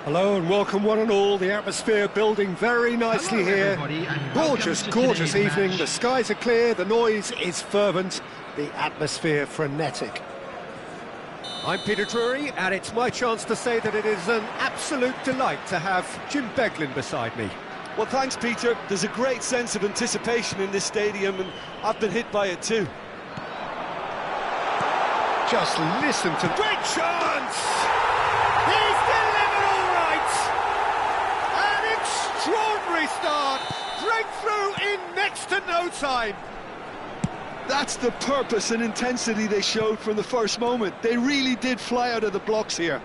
Hello and welcome one and all. The atmosphere building very nicely here. Gorgeous evening. The skies are clear, the noise is fervent, the atmosphere frenetic. I'm Peter Drury, and it's my chance to say that it is an absolute delight to have Jim Beglin beside me. Well, thanks, Peter. There's a great sense of anticipation in this stadium, and I've been hit by it too. Just listen to... Great chance! He's delivered all right! An extraordinary start! Breakthrough in next to no time! That's the purpose and intensity they showed from the first moment. They really did fly out of the blocks here.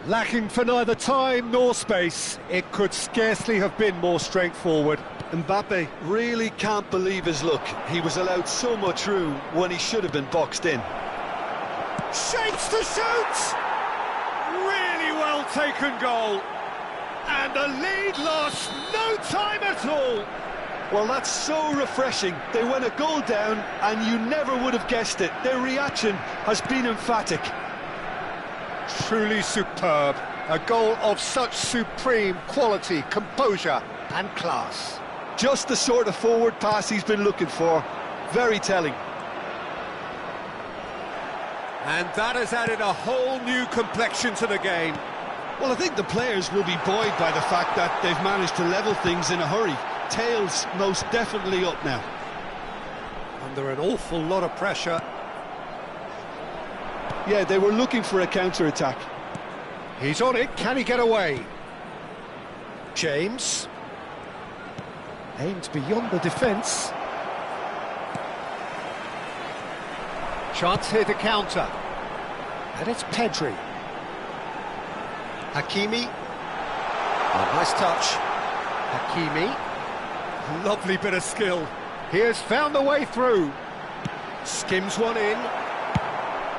Lacking for neither time nor space, it could scarcely have been more straightforward. Mbappe really can't believe his luck. He was allowed so much room when he should have been boxed in. Shakes to shoot! Really well taken goal. And the lead lost no time at all. Well, that's so refreshing. They went a goal down and you never would have guessed it. Their reaction has been emphatic. Truly superb. A goal of such supreme quality, composure and class. Just the sort of forward pass he's been looking for. Very telling. And that has added a whole new complexion to the game. Well, I think the players will be buoyed by the fact that they've managed to level things in a hurry. Tails most definitely up now. Under an awful lot of pressure. Yeah, they were looking for a counter-attack. He's on it, can he get away? James. Aimed beyond the defence. Chance here to counter. And it's Pedri. Hakimi. Oh, nice touch. Hakimi. Lovely bit of skill. He has found the way through. Skims one in.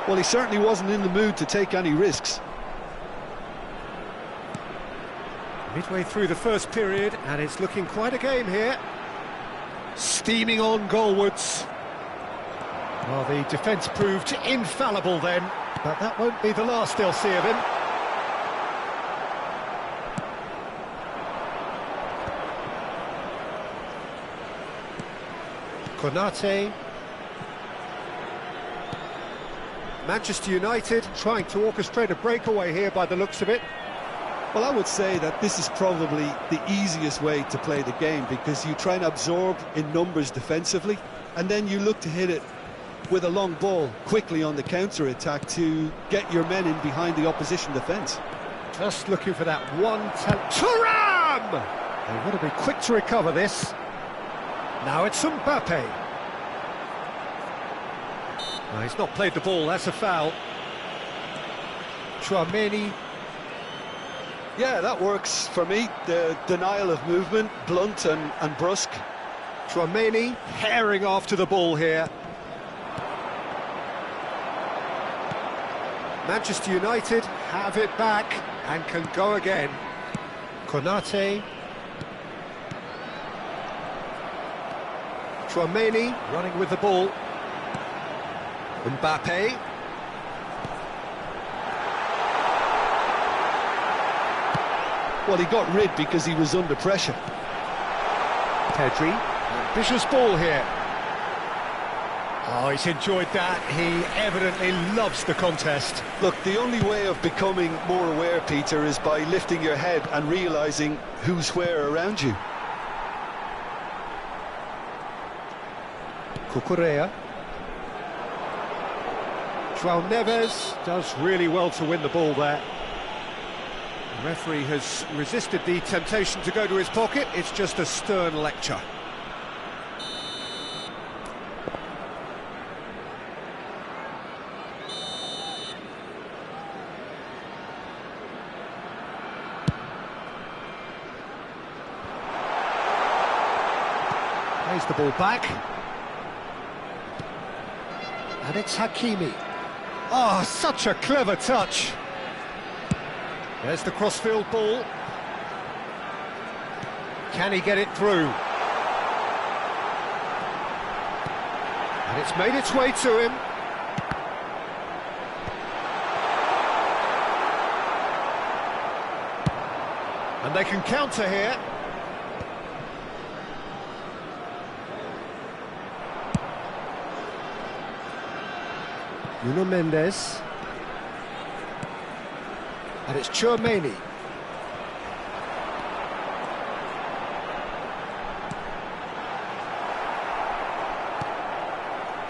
Well, he certainly wasn't in the mood to take any risks. Midway through the first period, and it's looking quite a game here. Steaming on goalwards. Well, the defence proved infallible then, but that won't be the last they'll see of him. Konate. Manchester United trying to orchestrate a breakaway here by the looks of it. Well, I would say that this is probably the easiest way to play the game, because you try and absorb in numbers defensively, and then you look to hit it with a long ball quickly on the counter-attack to get your men in behind the opposition defence. Just looking for that one... Thuram! They want to be quick to recover this. Now it's Mbappe. No, he's not played the ball, that's a foul. Chouameni. Yeah, that works for me. The denial of movement, blunt and brusque. Chouameni herring after the ball here. Manchester United have it back and can go again. Konate. Chouameni running with the ball. Mbappe. Well, he got rid because he was under pressure. Pedri. Ambitious ball here. Oh, he's enjoyed that. He evidently loves the contest. Look, the only way of becoming more aware, Peter, is by lifting your head and realising who's where around you. Cucurella. João Neves does really well to win the ball there. The referee has resisted the temptation to go to his pocket. It's just a stern lecture. Plays the ball back. And it's Hakimi. Oh, such a clever touch. There's the crossfield ball. Can he get it through? And it's made its way to him. And they can counter here. Nuno Mendes. And it's Chly.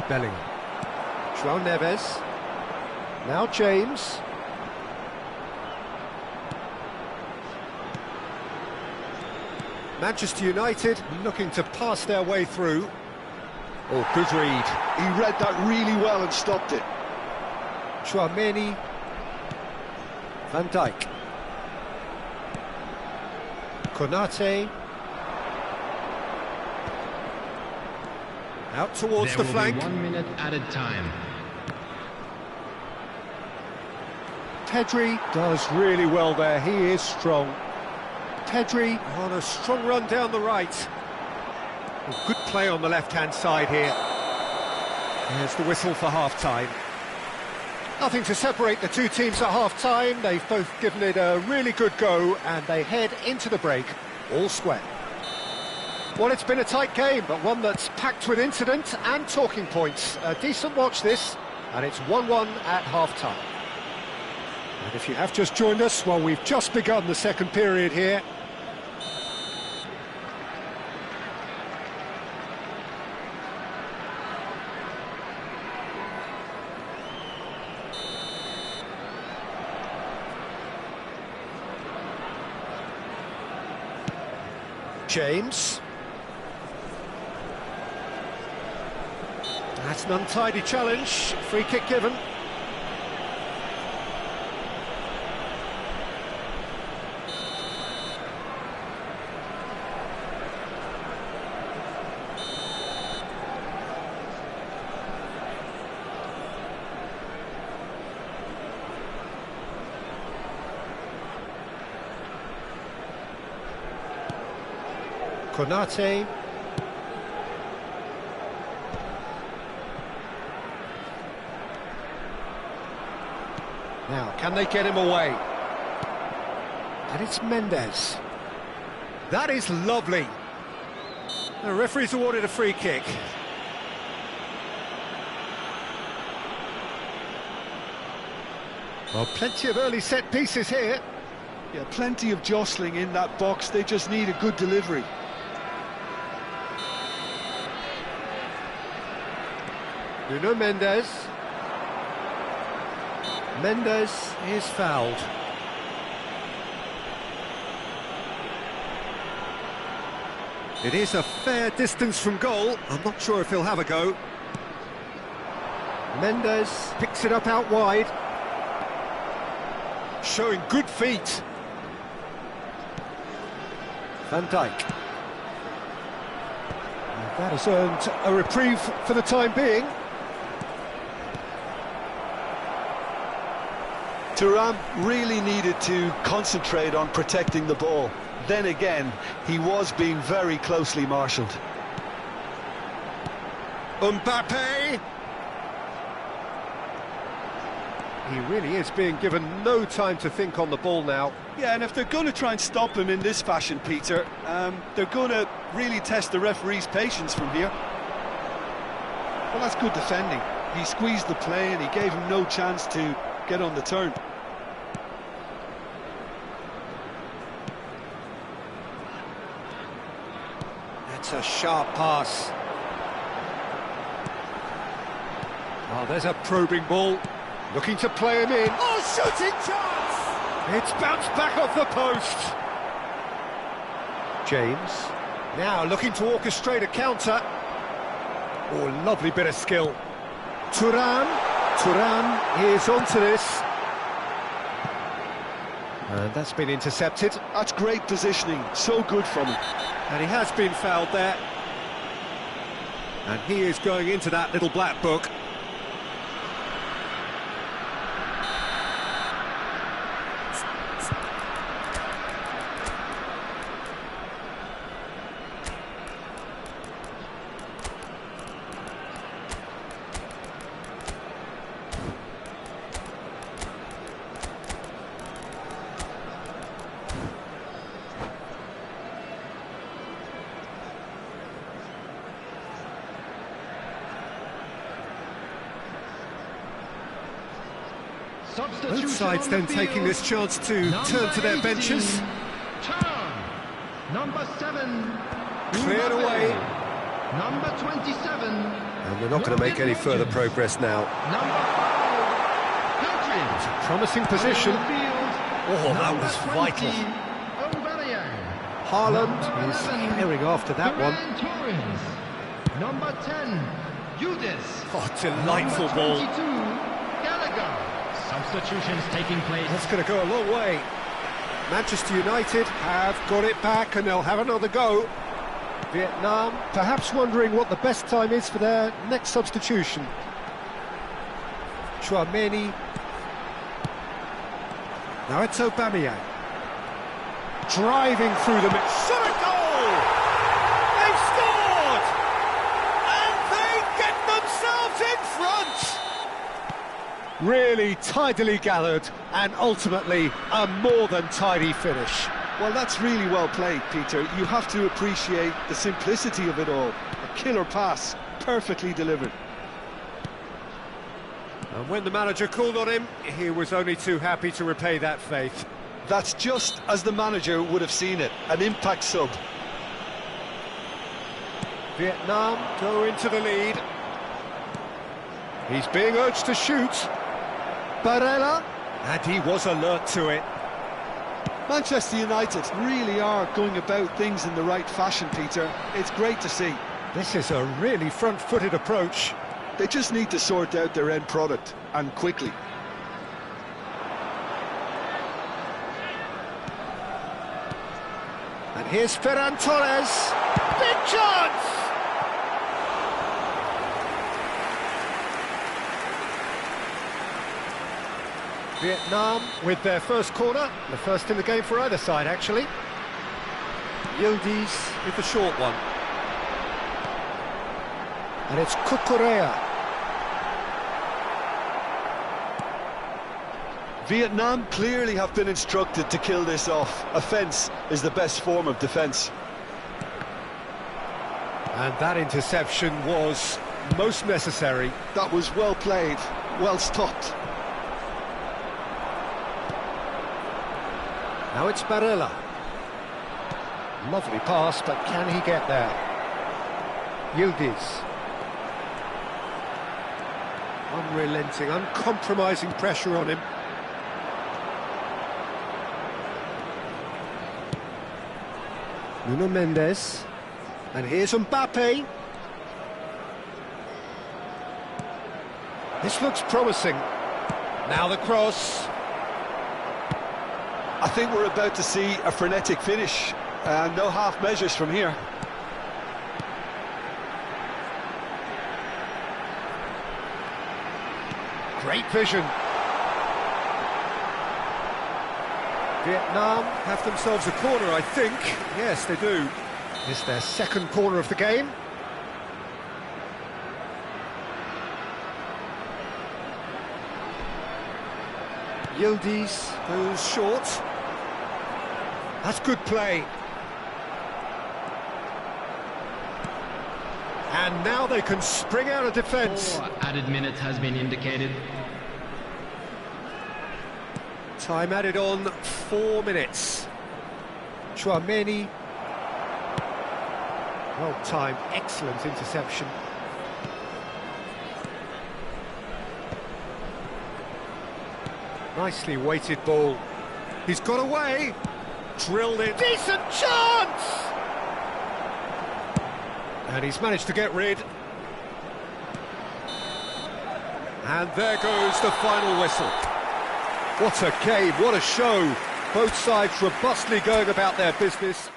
Bellingham. João Neves. Now James. Manchester United looking to pass their way through. Oh, good read. He read that really well and stopped it. Chly. Van Dijk. Konate. Out towards the flank. 1 minute added time. Pedri does really well there. He is strong. Pedri on a strong run down the right. Good play on the left-hand side here. There's the whistle for half-time. Nothing to separate the two teams at half-time. They've both given it a really good go, and they head into the break all square. Well, it's been a tight game, but one that's packed with incident and talking points. A decent watch this, and it's 1-1 at half-time. And if you have just joined us, well, we've just begun the second period here. James. That's an untidy challenge. Free kick given. Konate. Now, can they get him away? And it's Mendes. That is lovely. The referee's awarded a free kick. Well, plenty of early set pieces here. Yeah, plenty of jostling in that box. They just need a good delivery. Nuno Mendes. Mendes is fouled. It is a fair distance from goal. I'm not sure if he'll have a go. Mendes picks it up out wide. Showing good feet. Van Dijk. And that has earned a reprieve for the time being. Thuram really needed to concentrate on protecting the ball. Then again, he was being very closely marshalled. Mbappe! He really is being given no time to think on the ball now. Yeah, and if they're going to try and stop him in this fashion, Peter, they're going to really test the referee's patience from here. Well, that's good defending. He squeezed the play and he gave him no chance to get on the turn. That's a sharp pass. Oh, there's a probing ball. Looking to play him in. Oh, shooting chance! It's bounced back off the post. James. Now looking to orchestrate a counter. Oh, lovely bit of skill. Turan is onto this. And that's been intercepted. That's great positioning, so good from him. And he has been fouled there. And he is going into that little black book. Both sides then taking this chance to turn to their benches. Number 7. Cleared away. Number 27. And they're not going to make any further progress now. Number 5. It's a promising position. Oh, that was vital. Haaland is herring after that one. Number 10. Udis. Oh, delightful ball. Substitutions taking place. That's going to go a long way. Manchester United have got it back and they'll have another go. Vietnam perhaps wondering what the best time is for their next substitution. Chouameni. Now it's Aubameyang. Driving through the mix. Shot a goal! They've scored! And they get themselves in front! Really tidily gathered and ultimately a more than tidy finish. Well, that's really well played, Peter. You have to appreciate the simplicity of it all. A killer pass, perfectly delivered. And when the manager called on him, he was only too happy to repay that faith. That's just as the manager would have seen it, an impact sub. Vietnam go into the lead. He's being urged to shoot. Barella, and he was alert to it. Manchester United really are going about things in the right fashion, Peter. It's great to see. This is a really front-footed approach. They just need to sort out their end product, and quickly. And here's Ferran Torres. Big chance! Vietnam with their first corner, the first in the game for either side, actually. Yildiz with the short one. And it's Cucurella. Vietnam clearly have been instructed to kill this off. Offence is the best form of defence. And that interception was most necessary. That was well played, well stopped. Now it's Barella. Lovely pass, but can he get there? Yildiz. Unrelenting, uncompromising pressure on him. Nuno Mendes. And here's Mbappe. This looks promising. Now the cross. I think we're about to see a frenetic finish. No half measures from here. Great vision. Vietnam have themselves a corner, I think. Yes, they do. It's their second corner of the game. Yildiz goes short. That's good play. And now they can spring out of defence. 4 added minutes has been indicated. Time added on 4 minutes. Chouameni. Well timed, excellent interception. Nicely weighted ball. He's got away. Drilled it. Decent chance! And he's managed to get rid. And there goes the final whistle. What a game, what a show. Both sides robustly going about their business.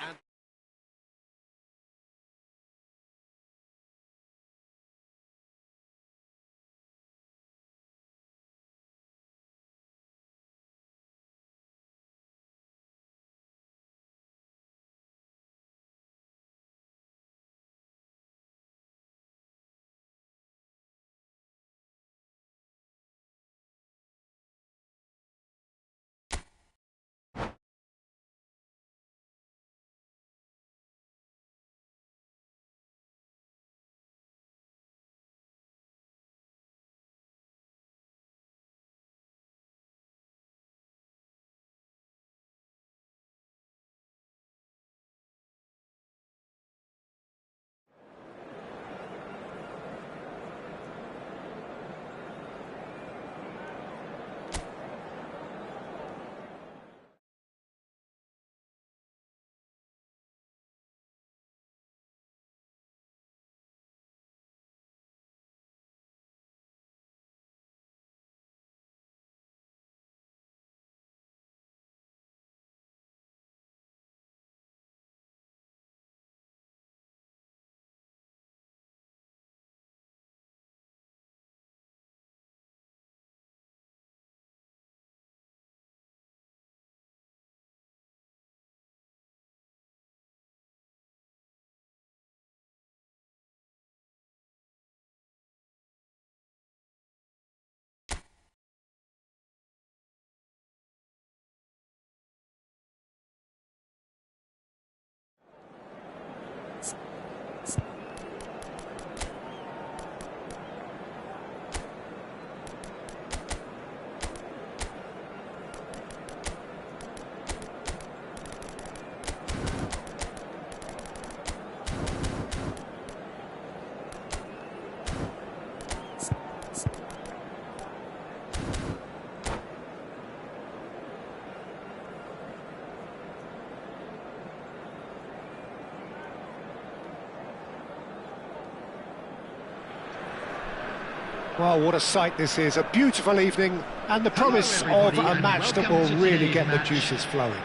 Well, what a sight this is, a beautiful evening and the promise of a match that will really get the juices flowing.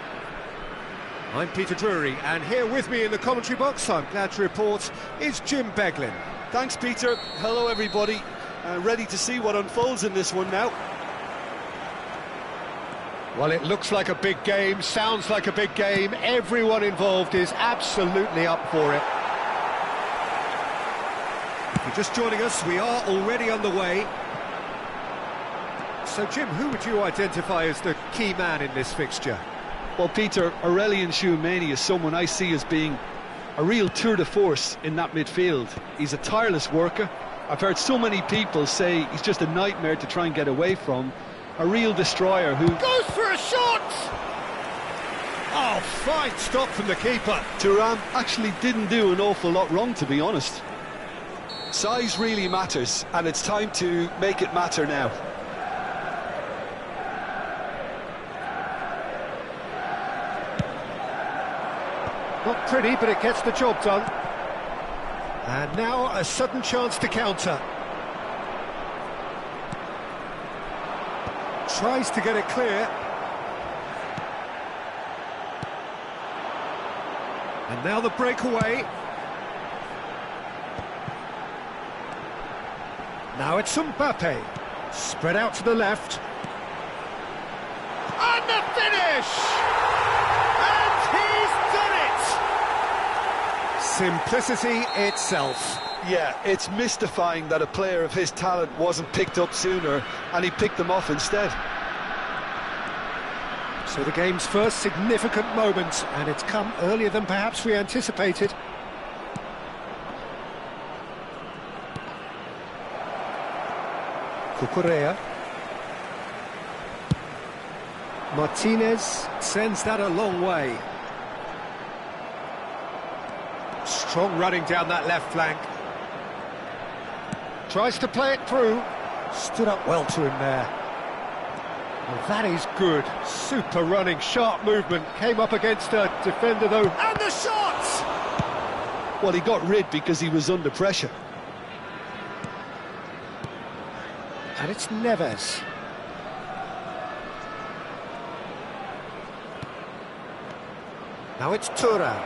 I'm Peter Drury, and here with me in the commentary box, I'm glad to report, is Jim Beglin. Thanks, Peter. Hello, everybody. Ready to see what unfolds in this one now. Well, it looks like a big game, sounds like a big game, everyone involved is absolutely up for it. If you're just joining us, we are already underway. So, Jim, who would you identify as the key man in this fixture? Well, Peter, Aurelien Tchouameni is someone I see as being a real tour de force in that midfield. He's a tireless worker. I've heard so many people say he's just a nightmare to try and get away from. A real destroyer who... goes for a shot! Oh, fine stop from the keeper. Thuram actually didn't do an awful lot wrong, to be honest. Size really matters, and it's time to make it matter now. Not pretty, but it gets the job done. And now a sudden chance to counter. Tries to get it clear. And now the breakaway. Now it's Mbappe. Spread out to the left. And the finish! And he's done it! Simplicity itself. Yeah, it's mystifying that a player of his talent wasn't picked up sooner, and he picked them off instead. So the game's first significant moment, and it's come earlier than perhaps we anticipated. Cucurella. Martinez sends that a long way. Strong running down that left flank. Tries to play it through. Stood up well to him there. Well, that is good. Super running, sharp movement. Came up against a defender though. And the shot! Well, he got rid because he was under pressure. And it's Neves. Now it's Thuram.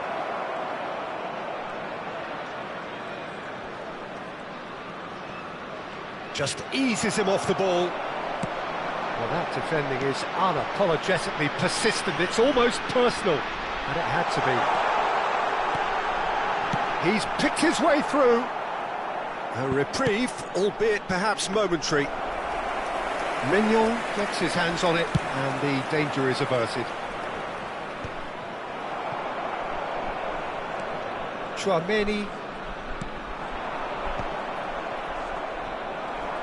Just eases him off the ball. Well, that defending is unapologetically persistent. It's almost personal. And it had to be. He's picked his way through. A reprieve, albeit perhaps momentary. Mignon gets his hands on it, and the danger is averted. Chouameni.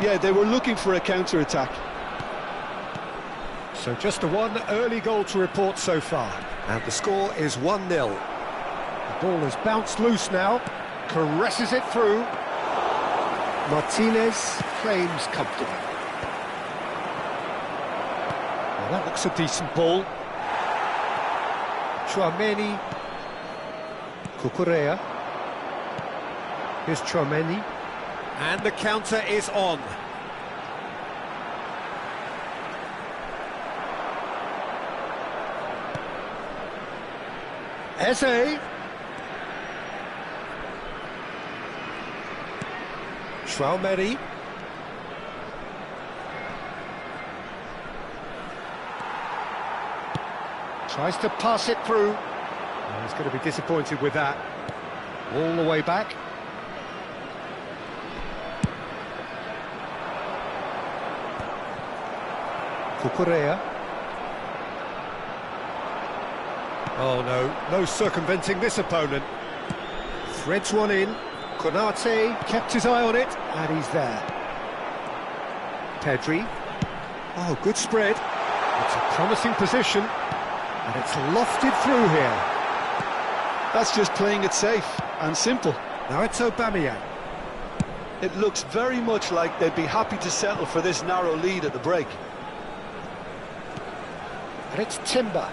Yeah, they were looking for a counter-attack. So just the one early goal to report so far. And the score is 1-0. The ball has bounced loose now. Caresses it through. Martinez claims comfortable. Well, that looks a decent ball. Chouameni. Cucurella. Here's Chouameni. And the counter is on. Eze. Chouameni. Tries to pass it through. Oh, he's going to be disappointed with that. All the way back. Cucurella. Oh no circumventing this opponent. Threads one in. Konate kept his eye on it, and he's there. Pedri. Oh, good spread. It's a promising position, and it's lofted through here. That's just playing it safe and simple. Now it's Aubameyang. It looks very much like they'd be happy to settle for this narrow lead at the break. And it's Timber.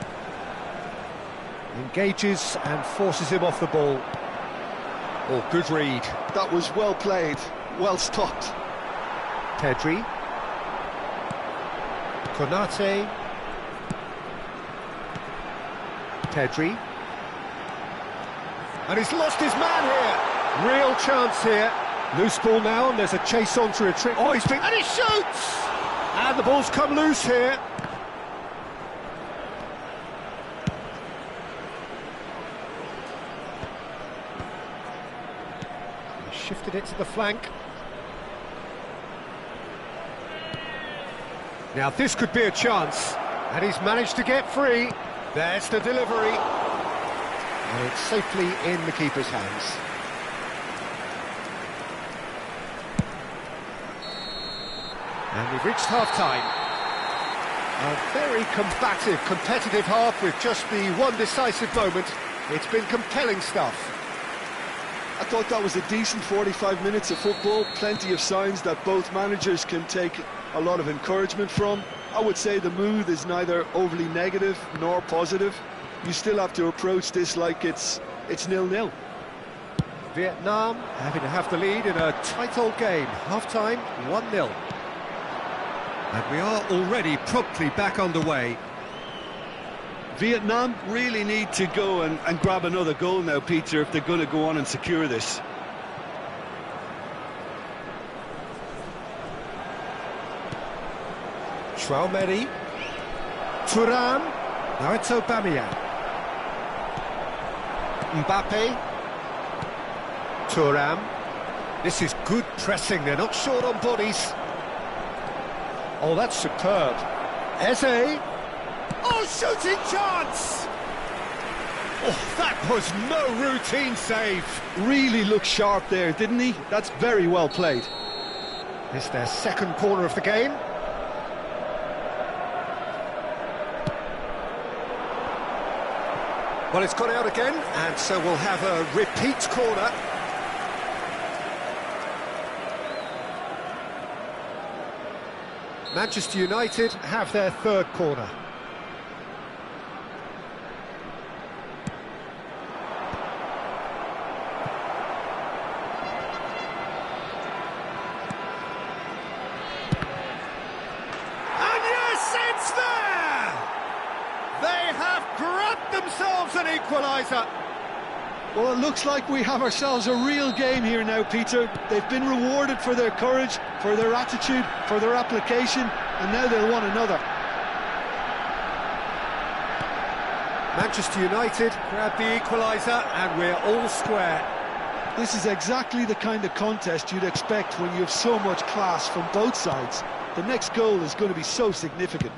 Engages and forces him off the ball. Oh, good read. That was well played, well stopped. Pedri. Konate. Pedri. And he's lost his man here. Real chance here. Loose ball now, and there's a chase on to a trick. Oh, he's been... And he shoots! And the ball's come loose here. Shifted it to the flank. Now this could be a chance, and he's managed to get free. There's the delivery, and it's safely in the keeper's hands. And we've reached half-time. A very combative, competitive half with just the one decisive moment. It's been compelling stuff. I thought that was a decent 45 minutes of football, plenty of signs that both managers can take a lot of encouragement from. I would say the mood is neither overly negative nor positive. You still have to approach this like it's 0-0. Vietnam having to have the lead in a tight old game. Half-time, 1-0. And we are already promptly back underway. Vietnam really need to go and grab another goal now, Peter, if they're going to go on and secure this. Chouameni. Thuram. Now it's Aubameyang. Mbappe. Thuram. This is good pressing, they're not short on bodies. Oh, that's superb. Eze. Oh, shooting chance! Oh, that was no routine save. Really looked sharp there, didn't he? That's very well played. It's their second corner of the game. Well, it's gone out again, and so we'll have a repeat corner. Manchester United have their third corner. And yes, it's there! They have grabbed themselves an equaliser. Well, it looks like we have ourselves a real game here now, Peter. They've been rewarded for their courage, for their attitude, for their application, and now they'll want another. Manchester United grab the equaliser, and we're all square. This is exactly the kind of contest you'd expect when you have so much class from both sides. The next goal is going to be so significant.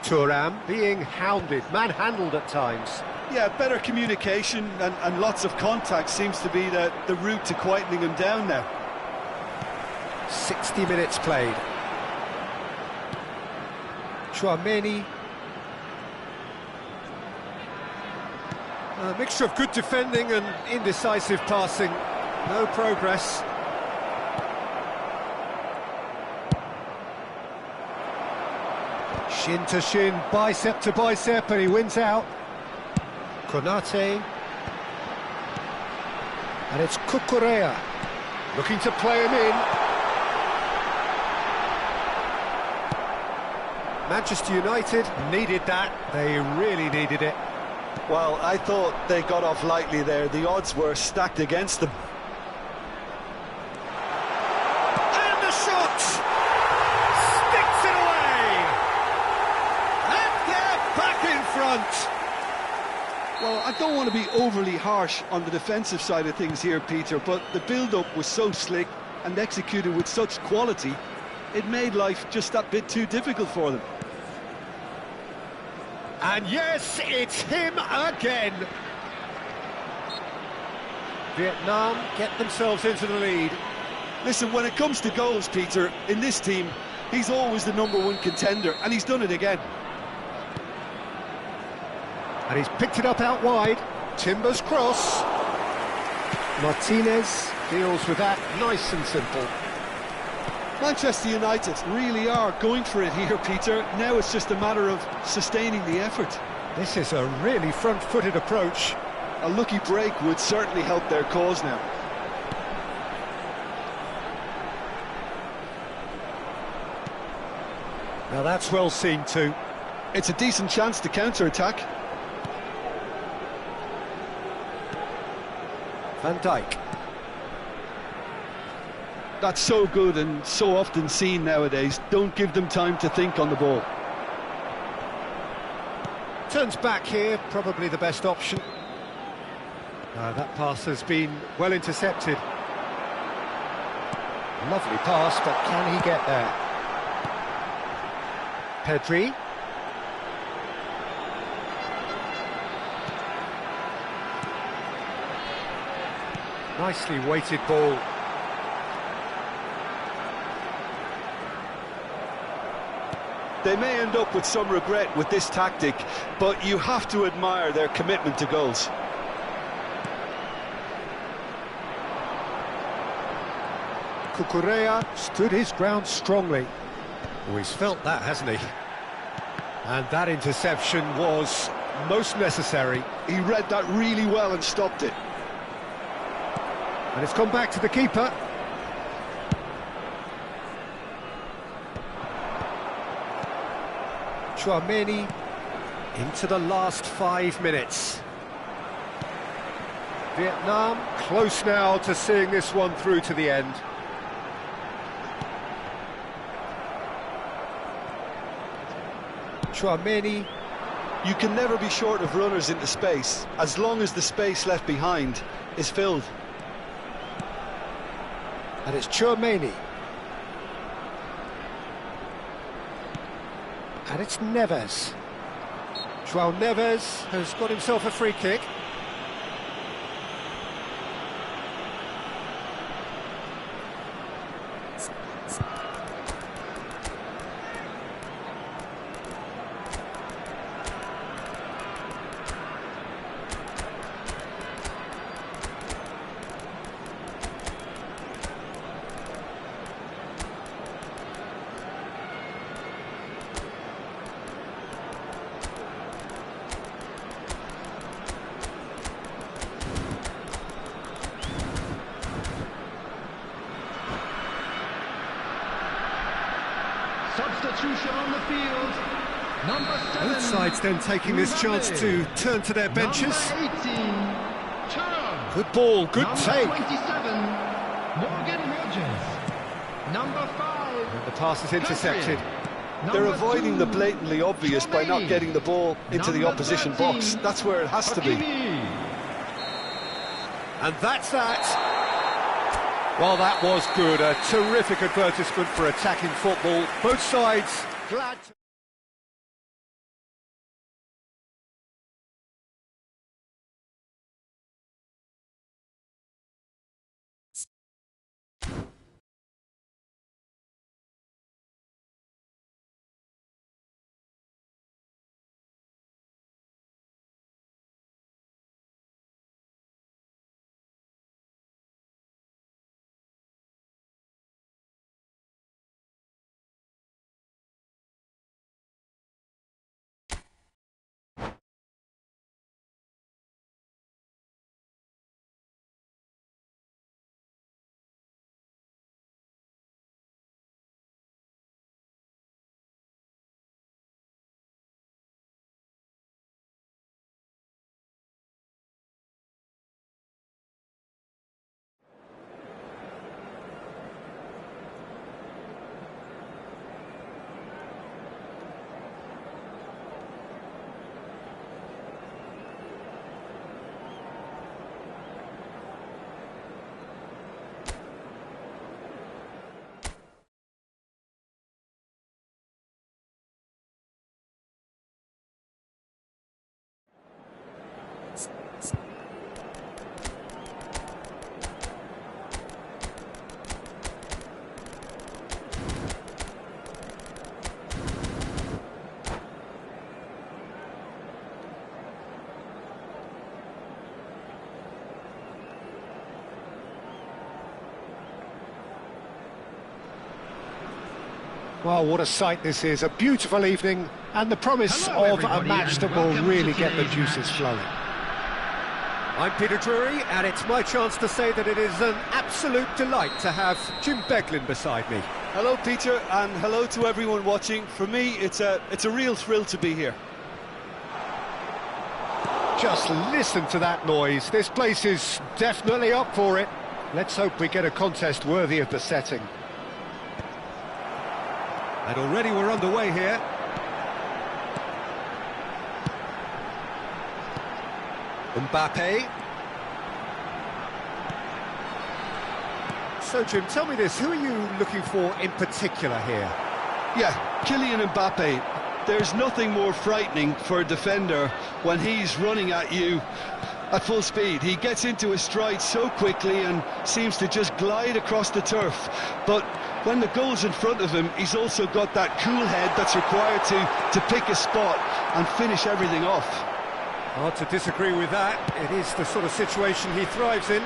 Thuram being hounded, manhandled at times. Yeah, better communication and lots of contact seems to be the route to quietening him down now. 60 minutes played. Chouameni. A mixture of good defending and indecisive passing. No progress. Shin to shin, bicep to bicep, and he wins out. Konate. And it's Cucurella looking to play him in. Manchester United needed that. They really needed it. Well, I thought they got off lightly there. The odds were stacked against them. And the shot! Sticks it away! And they're back in front! Well, I don't want to be overly harsh on the defensive side of things here, Peter, but the build-up was so slick and executed with such quality, it made life just that bit too difficult for them. And yes, it's him again. Vietnam get themselves into the lead. Listen, when it comes to goals, Peter, in this team, he's always the #1 contender, and he's done it again. And he's picked it up out wide. Timber's cross. Martinez deals with that nice and simple. Manchester United really are going for it here, Peter. Now it's just a matter of sustaining the effort. This is a really front-footed approach. A lucky break would certainly help their cause now. Now that's well seen too. It's a decent chance to counter-attack. Van Dijk. That's so good and so often seen nowadays. Don't give them time to think on the ball. Turns back here, probably the best option. That pass has been well intercepted. Lovely pass, but can he get there? Pedri. Nicely weighted ball. They may end up with some regret with this tactic, but you have to admire their commitment to goals. Cucurella stood his ground strongly. Oh, he's felt that, hasn't he? And that interception was most necessary. He read that really well and stopped it. And it's come back to the keeper. Chouameni into the last 5 minutes. Vietnam close now to seeing this one through to the end. Chouameni. You can never be short of runners into space, as long as the space left behind is filled. And it's Chouameni. And it's Neves. João Neves has got himself a free kick. Substitution on the field. Number 7. Both sides then taking this chance to turn to their benches. Number 18. Turn. Good ball, good Number take. 27. Morgan Rogers. Number 5. And the pass is intercepted. They're avoiding the blatantly obvious by not getting the ball into the opposition box. That's where it has to be. And that's that. Well, that was good. A terrific advertisement for attacking football. Both sides glad to... Well, what a sight this is. A beautiful evening and the promise Hello, of a everybody, match and that will welcome really to get the today's juices match. flowing. I'm Peter Drury, and it's my chance to say that it is an absolute delight to have Jim Beglin beside me. Hello, Peter, and hello to everyone watching. For me, it's a real thrill to be here. Just listen to that noise. This place is definitely up for it. Let's hope we get a contest worthy of the setting. And already we're underway here. Mbappe. So, Jim, tell me this, who are you looking for in particular here? Yeah, Kylian Mbappe. There's nothing more frightening for a defender when he's running at you at full speed. He gets into his stride so quickly and seems to just glide across the turf. But when the goal's in front of him, he's also got that cool head that's required to pick a spot and finish everything off. Hard to disagree with that. It is the sort of situation he thrives in.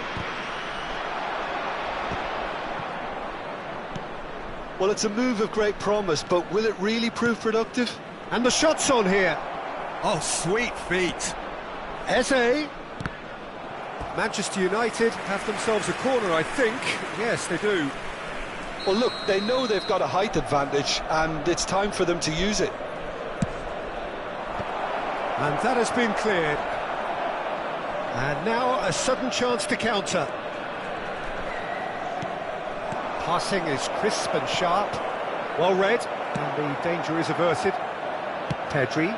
Well, it's a move of great promise, but will it really prove productive? And the shot's on here. Oh, sweet feet. Eze. Manchester United have themselves a corner, I think. Yes, they do. Well, look, they know they've got a height advantage, and it's time for them to use it. And that has been cleared. And now a sudden chance to counter. Passing is crisp and sharp. Well read, and the danger is averted. Pedri.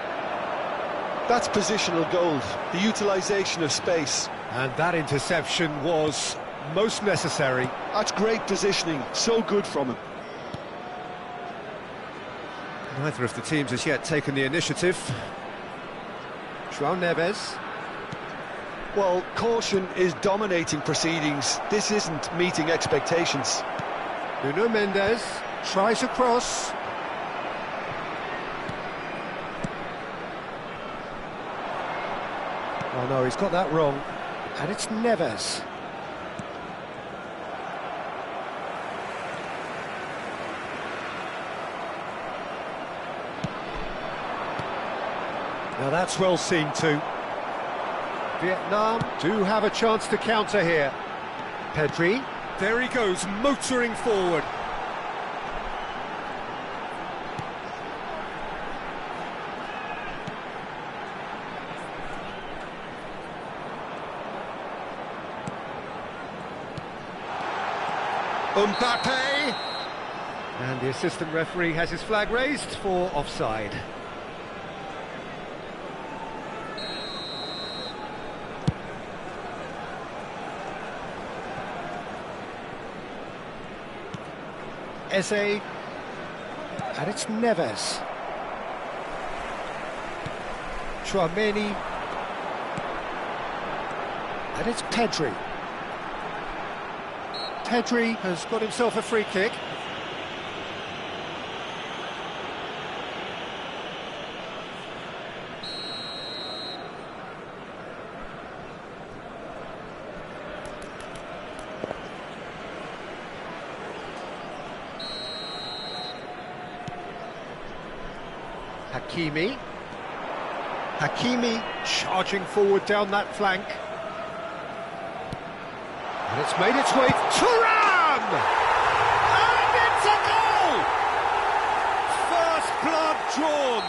That's positional gold, the utilisation of space. And that interception was most necessary. That's great positioning, so good from him. Neither of the teams has yet taken the initiative. João Neves. Well, caution is dominating proceedings. This isn't meeting expectations. Nuno Mendes tries a cross. Oh no, he's got that wrong. And it's Neves. Now that's well seen too. Vietnam do have a chance to counter here. Pedri, there he goes, motoring forward. Mbappe! And the assistant referee has his flag raised for offside. Eze, and it's Neves. Chouameni, and it's Pedri. Pedri has got himself a free kick. Hakimi charging forward down that flank. And it's made its way to Thuram! And it's a goal! First blood drawn.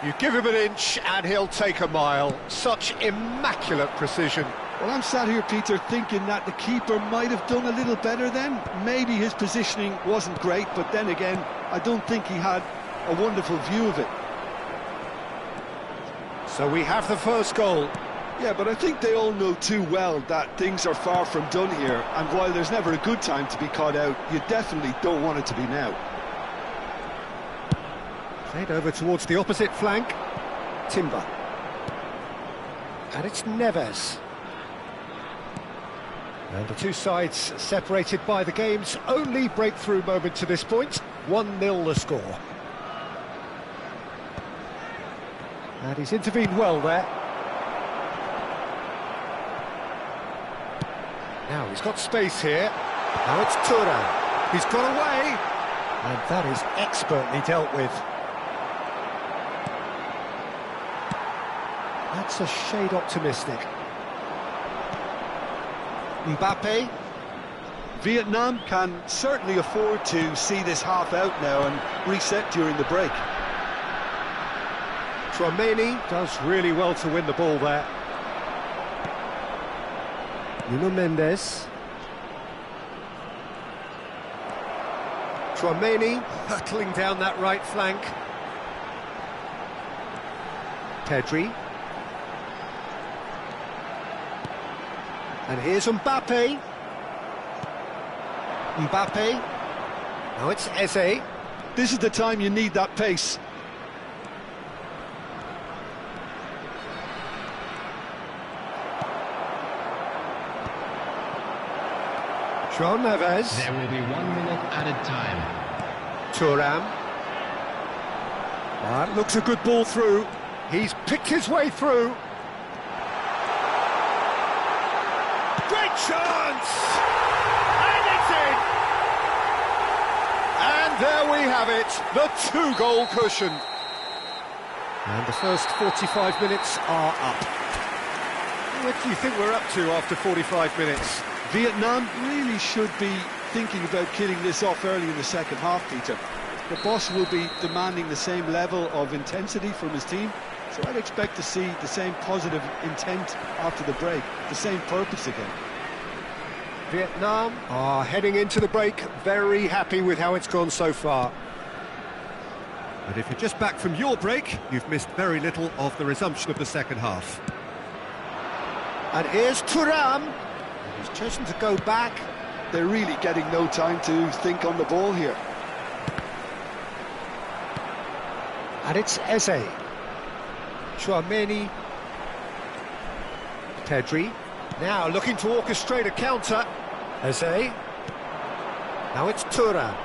You give him an inch and he'll take a mile. Such immaculate precision. Well, I'm sat here, Peter, thinking that the keeper might have done a little better then. Maybe his positioning wasn't great, but then again, I don't think he had a wonderful view of it. So we have the first goal. Yeah, but I think they all know too well that things are far from done here, and while there's never a good time to be caught out, you definitely don't want it to be now. Played over towards the opposite flank. Timber. And it's Neves. And the two sides separated by the game's only breakthrough moment to this point. 1-0 the score. And he's intervened well there. Now he's got space here. Now it's Thuram. He's got away. And that is expertly dealt with. That's a shade optimistic. Mbappe. Vietnam can certainly afford to see this half out now and reset during the break. Chouameni does really well to win the ball there. Nuno Mendes. Chouameni hurtling down that right flank. Pedri. And here's Mbappe. Mbappe. Now it's Eze. This is the time you need that pace. João Neves. There will be 1 minute added time. Thuram. That looks a good ball through. He's picked his way through. Great chance! And it's in! And there we have it, the two-goal cushion. And the first 45 minutes are up. What do you think we're up to after 45 minutes? Vietnam really should be thinking about killing this off early in the second half, Peter. The boss will be demanding the same level of intensity from his team, so I'd expect to see the same positive intent after the break, the same purpose again. Vietnam are heading into the break very happy with how it's gone so far. But if you're just back from your break, you've missed very little of the resumption of the second half. And here's Thuram. He's chosen to go back. They're really getting no time to think on the ball here. And it's Eze. Chouameni. Pedri. Now looking to orchestrate a counter. Eze. Now it's Thuram.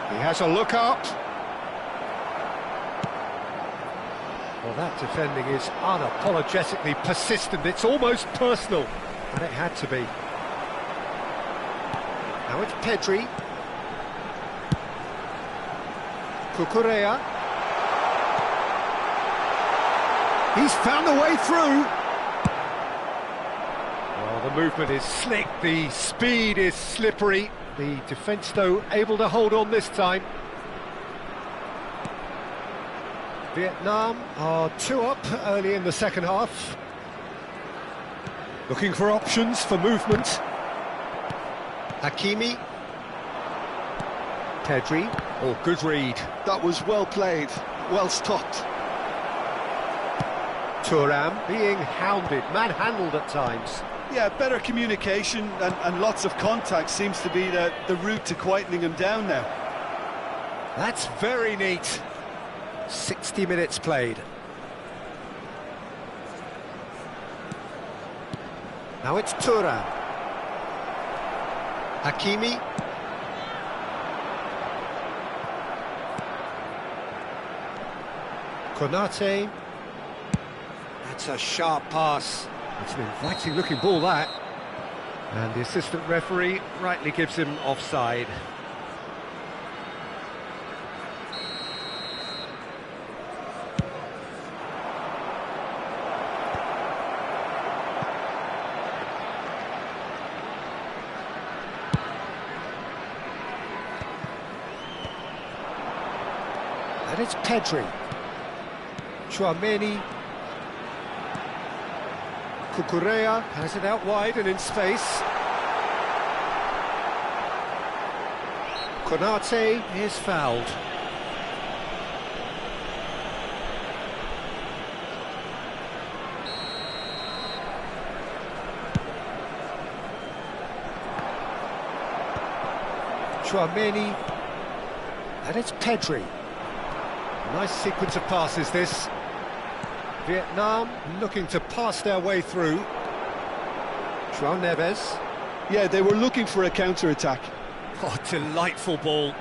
He has a look up. Well, that defending is unapologetically persistent. It's almost personal, and it had to be. Now it's Pedri. Cucurella. He's found a way through. Well, the movement is slick, the speed is slippery. The defence, though, able to hold on this time. Vietnam are 2 up early in the second half. Looking for options for movement. Hakimi. Pedri. Oh, good read. That was well played, well stopped. Thuram being hounded, manhandled at times. Yeah, better communication and lots of contact seems to be the route to quietening him down now. That's very neat. 60 minutes played. Now it's Thuram. Hakimi. Konate. That's a sharp pass. It's an inviting looking ball, that. And the assistant referee rightly gives him offside. And it's Pedri. Chouameni. Cucurella has it out wide and in space. Konate is fouled. Chouameni. And it's Pedri. Nice sequence of passes, this. Vietnam looking to pass their way through. João Neves. Yeah, they were looking for a counter-attack. Oh, delightful ball.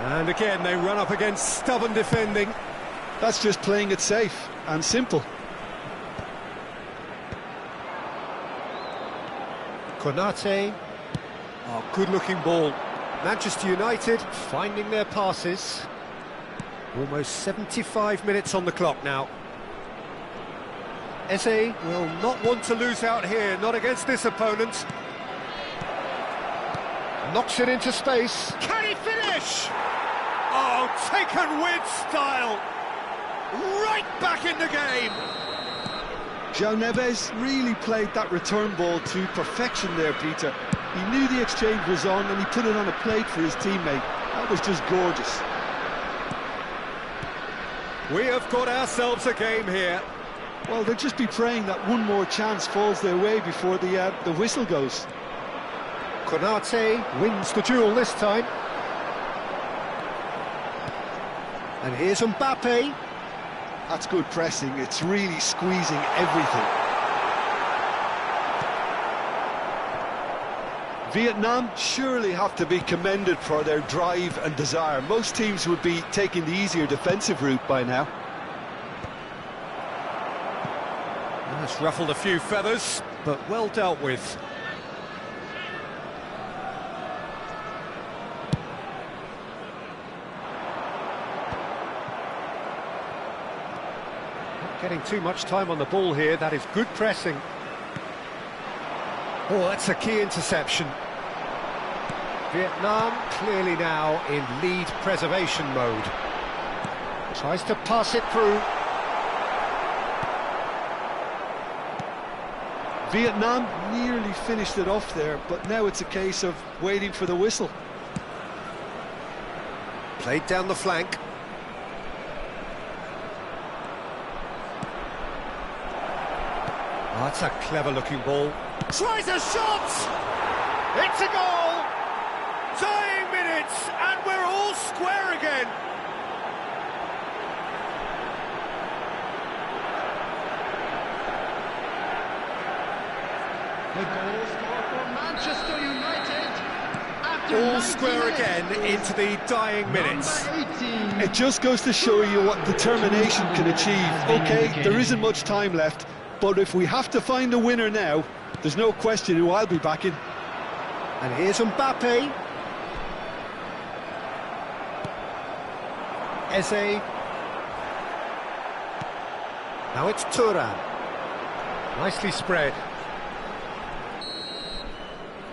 And again, they run up against stubborn defending. That's just playing it safe and simple. Konate. Oh, good-looking ball. Manchester United finding their passes. Almost 75 minutes on the clock now. Eze will not want to lose out here, not against this opponent. Knocks it into space. Can he finish? Oh, taken with style. Right back in the game. João Neves really played that return ball to perfection there, Peter. He knew the exchange was on and he put it on a plate for his teammate. That was just gorgeous. We have got ourselves a game here. Well, they'll just be praying that one more chance falls their way before the whistle goes. Konate wins the duel this time. And here's Mbappe. That's good pressing. It's really squeezing everything. Vietnam surely have to be commended for their drive and desire. Most teams would be taking the easier defensive route by now. That's ruffled a few feathers, but well dealt with. Not getting too much time on the ball here. That is good pressing. Oh, that's a key interception. Vietnam clearly now in lead preservation mode. Tries to pass it through. Vietnam nearly finished it off there, but now it's a case of waiting for the whistle. Played down the flank. Oh, that's a clever-looking ball. Tries a shot! It's a goal! Dying minutes, and we're all square again. The goal scorer for Manchester United, all square again into the dying minutes. It just goes to show you what determination can achieve. Okay, there isn't much time left, but if we have to find a winner now, there's no question who I'll be backing. And here's Mbappe. Eze. Now it's Turan. Nicely spread.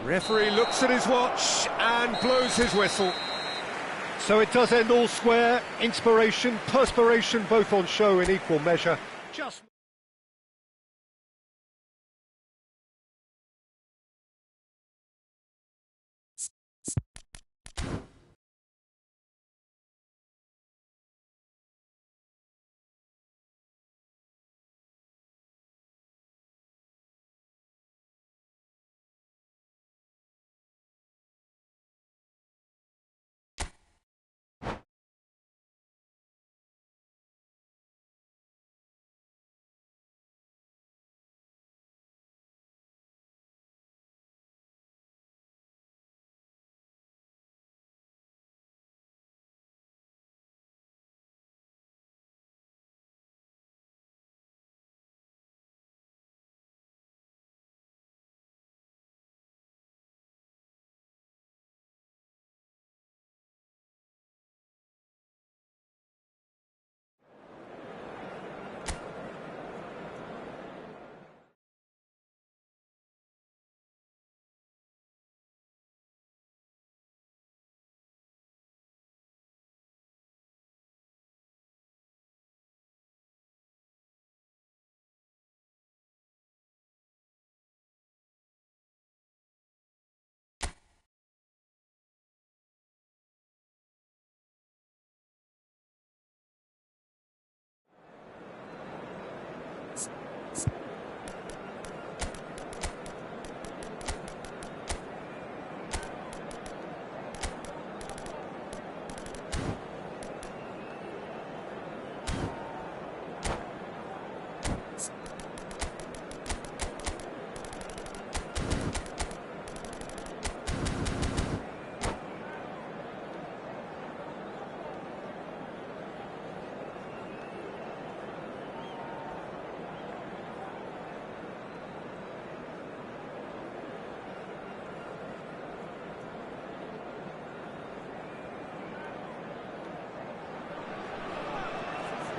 Referee looks at his watch and blows his whistle. So it does end all square. Inspiration, perspiration, both on show in equal measure. Just...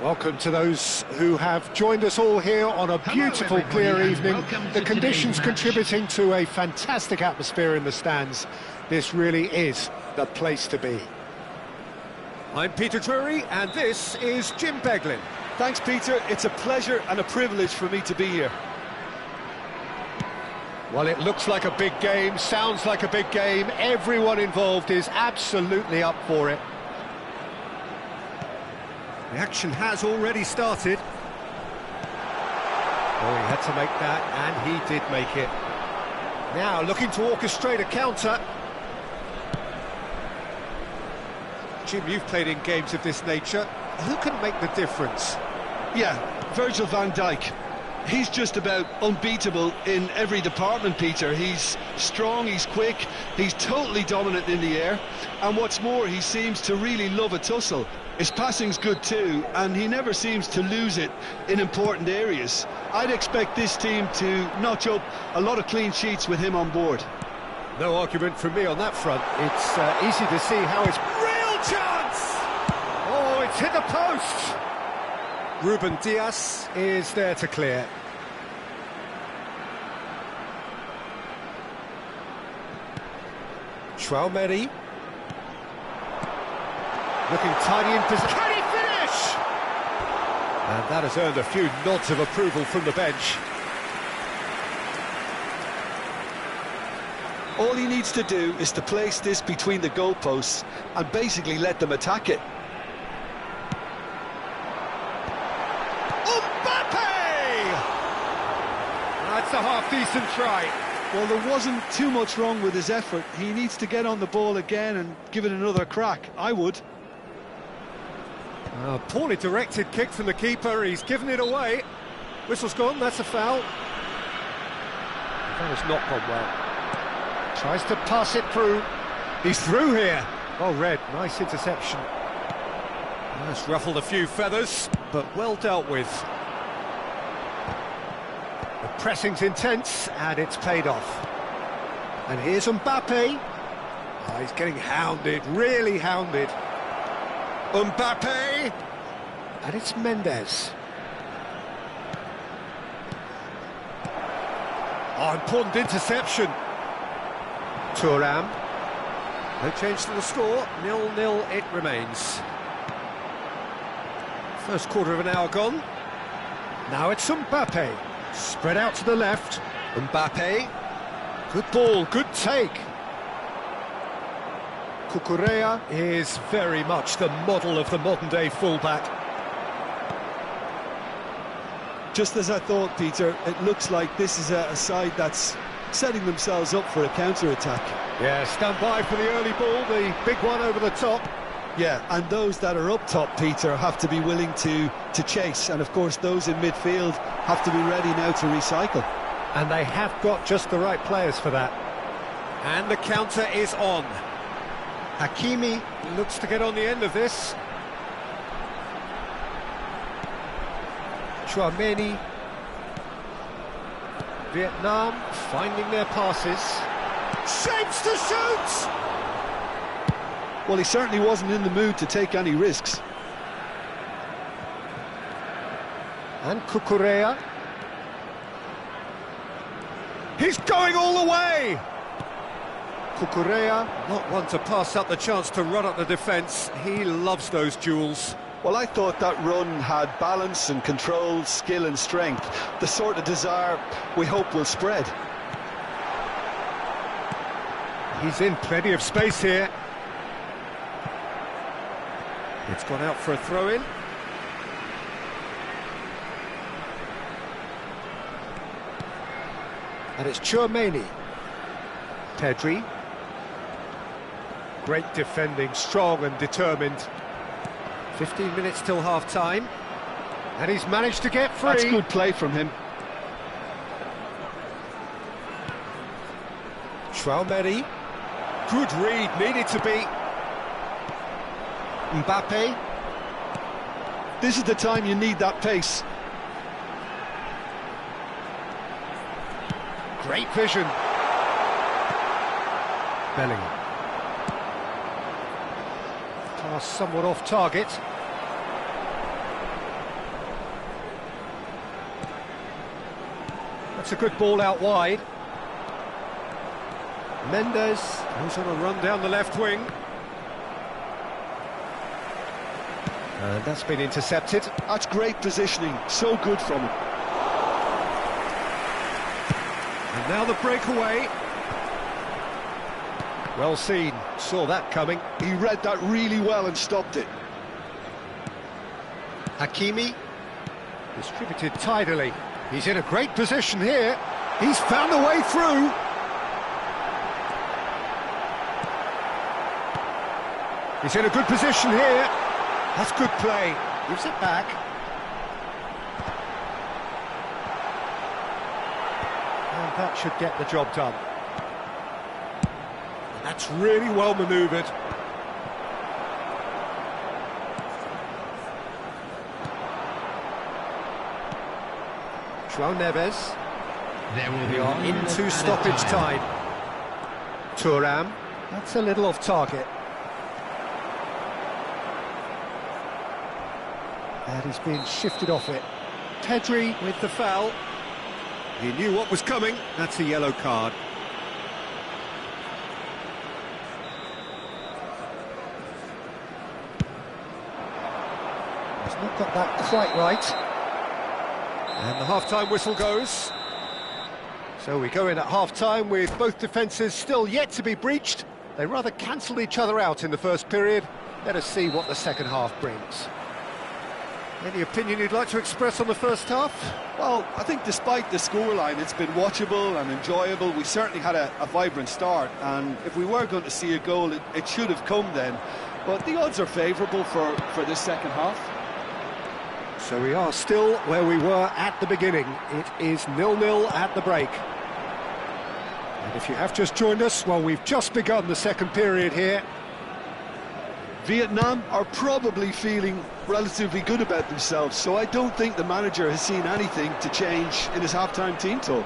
Welcome to those who have joined us all here on a beautiful, clear evening. The conditions contributing to a fantastic atmosphere in the stands. This really is the place to be. I'm Peter Drury, and this is Jim Beglin. Thanks, Peter. It's a pleasure and a privilege for me to be here. Well, it looks like a big game, sounds like a big game. Everyone involved is absolutely up for it. The action has already started. Oh, he had to make that, and he did make it. Now, looking to orchestrate a counter. Jim, you've played in games of this nature. Who can make the difference? Yeah, Virgil van Dijk. He's just about unbeatable in every department, Peter. He's strong, he's quick, he's totally dominant in the air, and what's more, he seems to really love a tussle. His passing's good too, and he never seems to lose it in important areas. I'd expect this team to notch up a lot of clean sheets with him on board. No argument from me on that front. It's easy to see how it's... Real chance! Oh, it's hit the post! Ruben Dias is there to clear. Chouameni. Looking tidy in position. Can he finish? And that has earned a few nods of approval from the bench. All he needs to do is to place this between the goalposts and basically let them attack it. That's a half-decent try. Well, there wasn't too much wrong with his effort. He needs to get on the ball again and give it another crack. I would. Poorly directed kick from the keeper. He's given it away. Whistle's gone. That's a foul. That has not gone well. Tries to pass it through. He's through here. Well read, nice interception. That's ruffled a few feathers, but well dealt with. The pressing's intense, and it's paid off. And here's Mbappe. Oh, he's getting hounded, really hounded. Mbappe! And it's Mendes. Oh, important interception. Thuram. No change to the score, 0-0 it remains. First quarter of an hour gone. Now it's Mbappe. Spread out to the left. Mbappe. Good ball, good take. Cucurella is very much the model of the modern-day fullback. Just as I thought, Peter, it looks like this is a side that's setting themselves up for a counter-attack. Yeah, stand by for the early ball, the big one over the top. Yeah, and those that are up top, Peter, have to be willing to chase, and of course those in midfield have to be ready now to recycle. And they have got just the right players for that. And the counter is on. Hakimi looks to get on the end of this. Chouameni. Vietnam finding their passes. Shapes to shoot! Well, he certainly wasn't in the mood to take any risks. And Cucurella. He's going all the way! Cucurella, not one to pass up the chance to run up the defence. He loves those duels. Well, I thought that run had balance and control, skill and strength. The sort of desire we hope will spread. He's in plenty of space here. It's gone out for a throw-in. And it's Chouameni. Pedri. Great defending, strong and determined. 15 minutes till half-time. And he's managed to get free. That's good play from him. Chouameni. Good read, needed to be. Mbappe. This is the time you need that pace. Great vision. Bellingham. Pass somewhat off target. That's a good ball out wide. Mendes goes on a run down the left wing. And that's been intercepted. That's great positioning, so good from him. And now the breakaway. Well seen, saw that coming. He read that really well and stopped it. Hakimi, distributed tidily. He's in a great position here. He's found a way through. He's in a good position here. That's good play. Gives it back. And that should get the job done. That's really well manoeuvred. João Neves. There will be We are into stoppage time. Thuram. That's a little off target. And he's been shifted off it. Pedri with the foul. He knew what was coming. That's a yellow card. He's not got that quite right. And the half-time whistle goes. So we go in at half-time with both defences still yet to be breached. They rather cancelled each other out in the first period. Let us see what the second half brings. Any opinion you'd like to express on the first half? Well, I think despite the scoreline, it's been watchable and enjoyable. We certainly had a vibrant start, and if we were going to see a goal, it should have come then. But the odds are favourable for this second half. So we are still where we were at the beginning. It is 0-0 at the break. And if you have just joined us, well, we've just begun the second period here. Vietnam are probably feeling relatively good about themselves, so I don't think the manager has seen anything to change in his half-time team talk.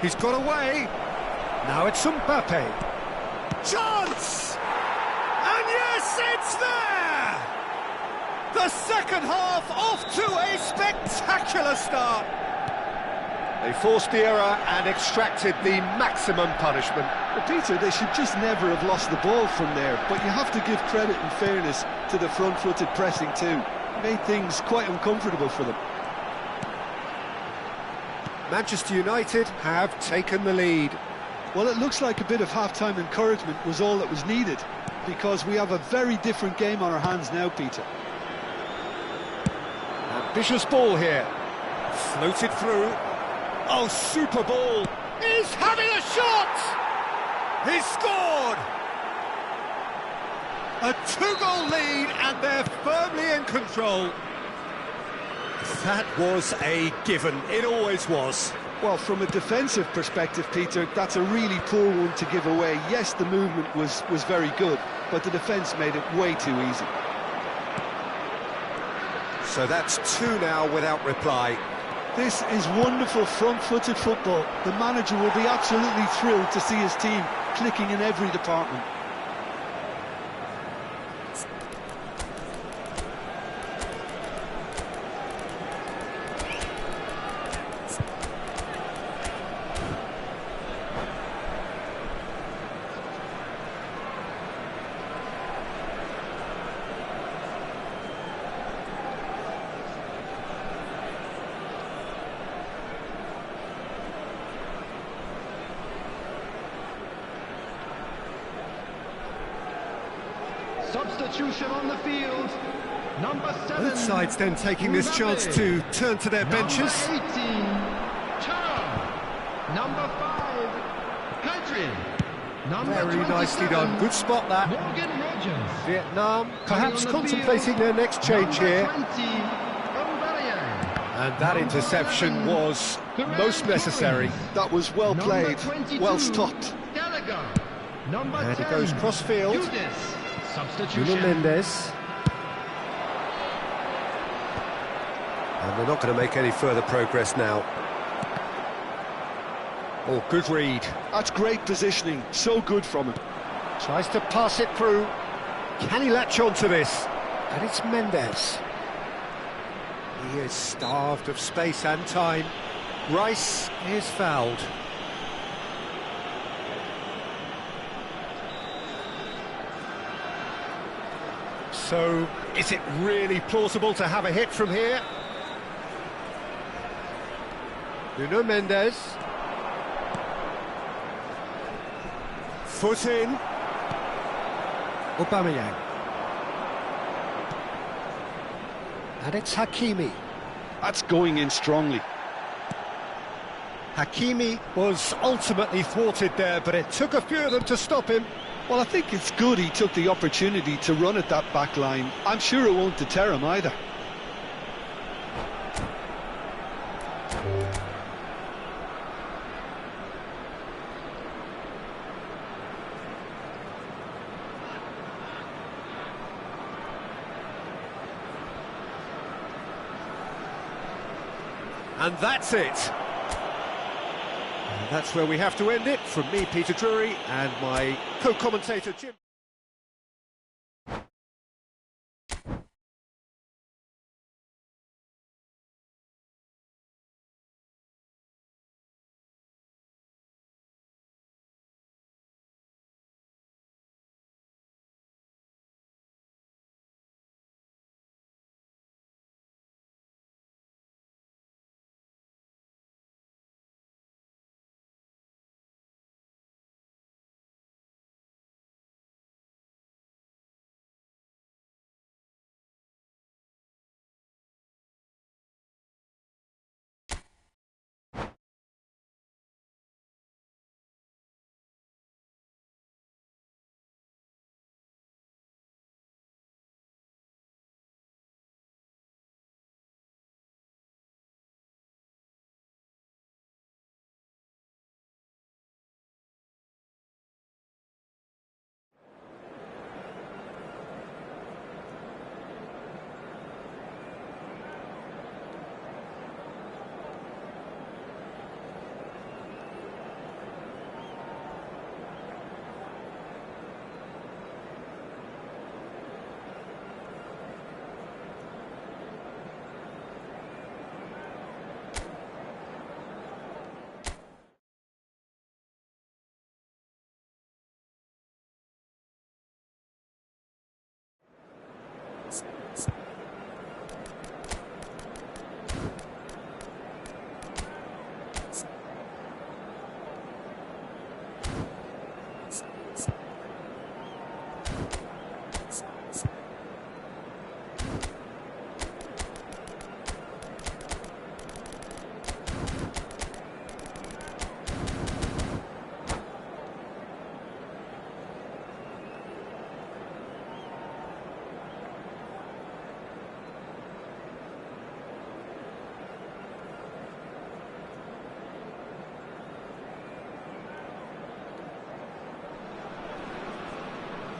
He's got away. Now it's Mbappe. Chance! And yes, it's there! The second half off to a spectacular start. They forced the error and extracted the maximum punishment. Well, Peter, they should just never have lost the ball from there, but you have to give credit and fairness to the front-footed pressing too. It made things quite uncomfortable for them. Manchester United have taken the lead. Well, it looks like a bit of half-time encouragement was all that was needed, because we have a very different game on our hands now, Peter. Ambitious ball here. Floated through. Oh, super ball. He's having a shot! He's scored! A two-goal lead, and they're firmly in control. That was a given. It always was. Well, from a defensive perspective, Peter, that's a really poor one to give away. Yes, the movement was very good, but the defence made it way too easy. So that's two now without reply. This is wonderful front-footed football. The manager will be absolutely thrilled to see his team clicking in every department. Substitution on the field. Number 7. Both sides then taking this chance to turn to their benches. Number 18, Chly. Number 5, Chly. Number Very 27, nicely done. Good spot that. Morgan Rogers. Vietnam perhaps Coming on the contemplating field, their next change number here. 20, Aubameyang. And that Number interception 11, was Gareth most necessary. Collins. That was well Number played, 22, well stopped. Gallagher. Number And 10, it goes cross-field. Judas. Substitution. Nuno Mendes. And they're not going to make any further progress now. Oh, good read. That's great positioning, so good from him. Tries to pass it through. Can he latch on to this? And it's Mendes. He is starved of space and time. Rice is fouled. So, is it really plausible to have a hit from here? Nuno Mendes. Foot in. Aubameyang. And it's Hakimi. That's going in strongly. Hakimi was ultimately thwarted there, but it took a few of them to stop him. Well, I think it's good he took the opportunity to run at that back line. I'm sure it won't deter him either. And that's it. And that's where we have to end it. From me, Peter Drury, and my co-commentator, Jim.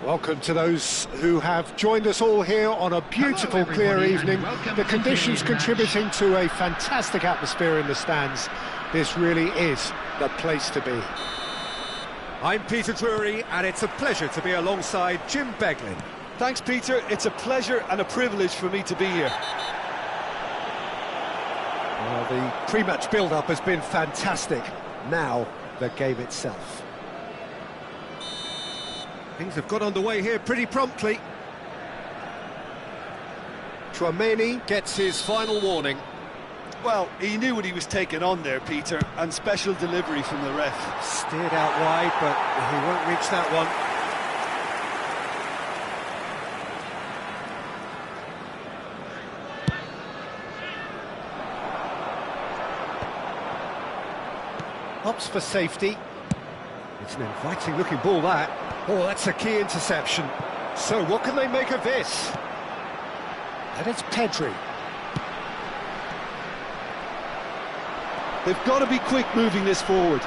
Welcome to those who have joined us all here on a beautiful, clear evening. The conditions contributing to a fantastic atmosphere in the stands. This really is the place to be. I'm Peter Drury, and it's a pleasure to be alongside Jim Beglin. Thanks, Peter. It's a pleasure and a privilege for me to be here. Well, the pre-match build-up has been fantastic. Now, the game itself. Things have got underway here pretty promptly. Chouameni gets his final warning. Well, he knew what he was taking on there, Peter, and special delivery from the ref. Steered out wide, but he won't reach that one. Opts for safety. It's an inviting looking ball, that. Oh, that's a key interception. So what can they make of this? And it's Pedri. They've got to be quick moving this forward.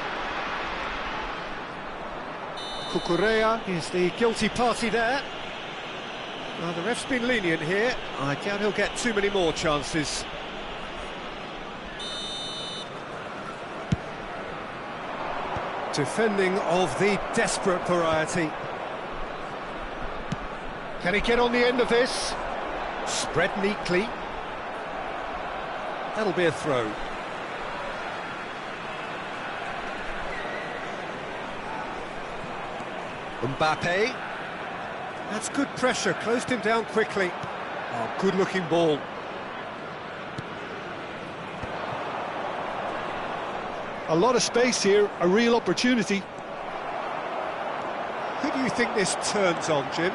Cucurella is the guilty party there. Well, the ref's been lenient here. I doubt he'll get too many more chances. Defending of the desperate variety. Can he get on the end of this? Spread neatly. That'll be a throw. Mbappe. That's good pressure, closed him down quickly. Oh, good-looking ball. A lot of space here, a real opportunity. Who do you think this turns on, Jim?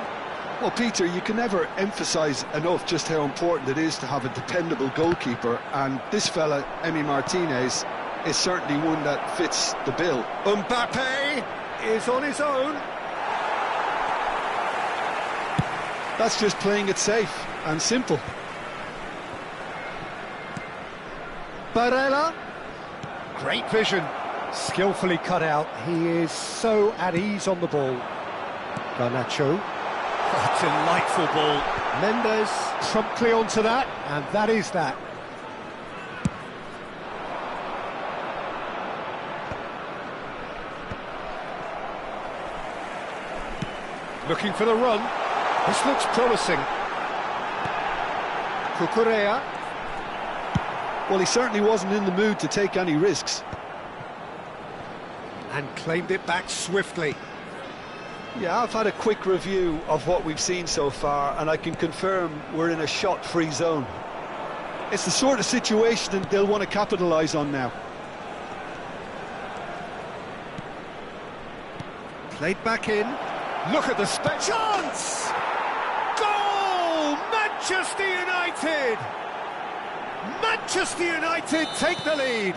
Well, Peter, you can never emphasise enough just how important it is to have a dependable goalkeeper, and this fella, Emi Martinez, is certainly one that fits the bill. Mbappe is on his own. That's just playing it safe and simple. Barella. Great vision, skillfully cut out. He is so at ease on the ball. Garnacho. Oh, delightful ball. Mendes promptly onto that, and that is that. Looking for the run. This looks promising. Cucurella. Well, he certainly wasn't in the mood to take any risks. And claimed it back swiftly. Yeah, I've had a quick review of what we've seen so far, and I can confirm we're in a shot-free zone. It's the sort of situation that they'll want to capitalise on now. Played back in. Look at the chance! Goal! Manchester United! Manchester United take the lead.